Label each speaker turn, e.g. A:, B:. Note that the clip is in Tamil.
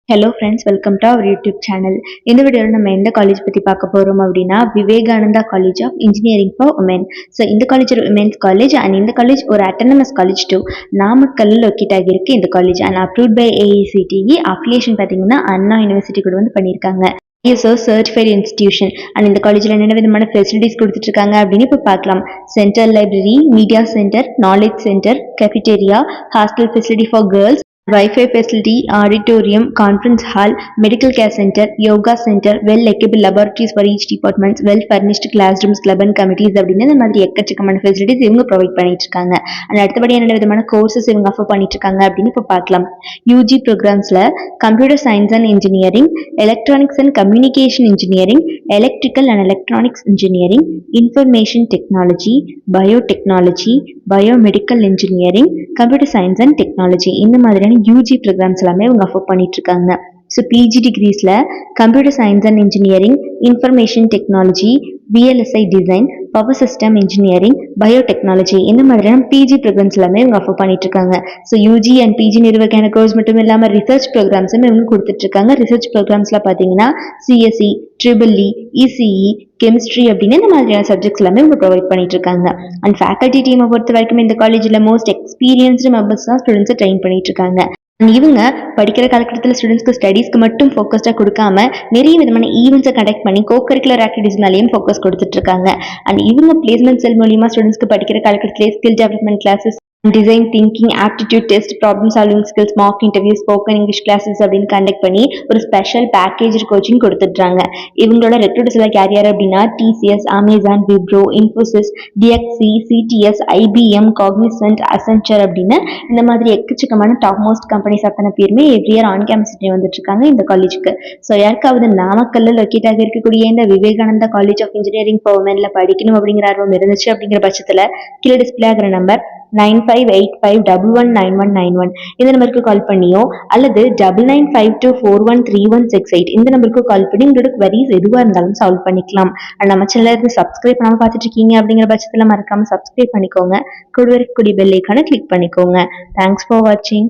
A: Hello friends, welcome to our YouTube channel. இந்த வீடியோவில் நம்ம எந்த காலேஜ் பற்றி பார்க்க போகிறோம் அப்படின்னா Vivekananda college of engineering for women. So இந்த காலேஜ் ஒரு உமன்ஸ் காலேஜ் அண்ட் இந்த காலேஜ் ஒரு அட்டானமஸ் காலேஜ் டூ. நாமக்கல்ல லொக்கேட் ஆகியிருக்கு இந்த college and approved by AICTE. Affiliation பார்த்தீங்கன்னா அண்ணா யூனிவர்சிட்டி கூட வந்து பண்ணியிருக்காங்க. ISO certified institution and இந்த காலேஜில் என்னென்ன விதமான ஃபெசிலிட்டிஸ் கொடுத்துட்டு இருக்காங்க அப்படின்னு இப்போ பார்க்கலாம். Central library, media centre, knowledge centre, cafeteria, hostel facility for girls, Wi-Fi facility, auditorium, conference hall, medical care center, yoga center, well-equipped laboratories for each department, well-furnished classrooms, club and committees அப்படின்னு இந்த மாதிரி எக்கச்சக்கமான ஃபெசிலிட்டிஸ் இவங்க ப்ரொவைட் பண்ணிட்டு இருக்காங்க. அண்ட் அடுத்தபடி என்னென்ன விதமான கோர்சஸ் இவங்க ஆஃபர் பண்ணிட்டு இருக்காங்க அப்படின்னு இப்போ பார்க்கலாம். யூஜி ப்ரோக்ராம்ஸ்ல computer science and engineering, electronics and communication engineering, electrical and electronics engineering, information technology, biotechnology, biomedical engineering, computer science and technology இந்த மாதிரியான யூஜி ப்ரோக்ராம்ஸ் எல்லாமே அவங்க ஆஃபர் பண்ணிட்டு இருக்காங்க. ஸோ பிஜி டிகிரிஸில் computer science and engineering, information technology, VLSI design, power system engineering, biotechnology இந்த மாதிரியான பிஜி ப்ரோக்ராம்ஸ் எல்லாமே இவங்க ஆஃபர் பண்ணிட்டு இருக்காங்க. ஸோ யூஜி அண்ட் பிஜி நிறுவன கோர்ஸ் மட்டும் இல்லாமல் ரிசர்ச் ப்ரோக்ராம்ஸும் இவங்க கொடுத்துட்டு இருக்காங்க. ரிசர்ச் ப்ரோக்ராம்ஸ்ல பார்த்தீங்கன்னா CSE, EEE, ECE, கெமிஸ்ட்ரி அப்படின்னு இந்த மாதிரியான சப்ஜெக்ட்ஸ் எல்லாமே இவங்க ப்ரொவைட் பண்ணிட்டு இருக்காங்க. அண்ட் ஃபேக்கல்டி டீமை பொறுத்த வரைக்கும் இந்த காலேஜில் மோஸ்ட் எக்ஸ்பீரியன்ஸ்டு மெம்பர்ஸ் தான் ஸ்டூடெண்ட்ஸை ட்ரெயின் பண்ணிட்டு இருக்காங்க. இவங்க படிக்கிற காலகட்டத்தில் ஸ்டூடெண்ட்ஸ்க்கு ஸ்டடீஸ்க்கு மட்டும் ஃபோக்கஸ்டாக கொடுக்காம நிறைய விதமான ஈவெண்ட்ஸை கண்டக்ட் பண்ணி கோகரிக்குலர் ஆக்டிவிட்டிஸ் மேலேயும் ஃபோக்கஸ் கொடுத்துட்டு இருக்காங்க. அண்ட் இவங்க பிளேஸ்மெண்ட் செல் மூலியமா ஸ்டூடெண்ட்ஸ்க்கு படிக்கிற காலகட்டத்திலே skill development classes, design thinking, aptitude test, problem solving skills, mark interview, spoken English classes அப்படின்னு கண்டக்ட் பண்ணி ஒரு ஸ்பெஷல் பேக்கேஜ் கோச்சிங் கொடுத்துட்றாங்க. இவங்களோட ரெக்ரூட்டர்ஸ் எல்லாம் யார் யார் அப்படின்னா TCS, Amazon, Wipro, Infosys, DXC, CTS, IBM, Cognizant, Accenture அப்படின்னு இந்த மாதிரி எக்கச்சக்கமான டாப் மோஸ்ட் கம்பெனிஸ் அத்தனை பேருமே எவ்ரி இயர் ஆன் கேம்பஸ் வந்துட்டு இருக்காங்க இந்த காலேஜுக்கு. ஸோ யாருக்காவது நாமக்கல்ல லொக்கேட் ஆகி இருக்கக்கூடிய இந்த Vivekananda college of engineering for உமன்ல படிக்கணும் அப்படிங்கிற ஆர்வம் இருந்துச்சு அப்படிங்கிற பட்சத்தில் கீழே டிஸ்பிளே ஆகிற நம்பர் 9585119191 இந்த நம்பருக்கு கால் பண்ணியோ அல்லது 9952413168 இந்த நம்பருக்கு கால் பண்ணி உங்களோட queries எதுவாக இருந்தாலும் சால்வ் பண்ணிக்கலாம். நம்ம சேனல்ல இருந்து சப்ஸ்கிரைப் பண்ணாமல் பார்த்துட்டு இருக்கீங்க அப்படிங்கிற பட்சத்தில் மறக்காம சப்ஸ்கிரைப் பண்ணிக்கோங்க. கூட இருக்கக்கூடிய பெல் ஐகானை கிளிக் பண்ணிக்கோங்க. தேங்க்ஸ் ஃபார் வாட்சிங்.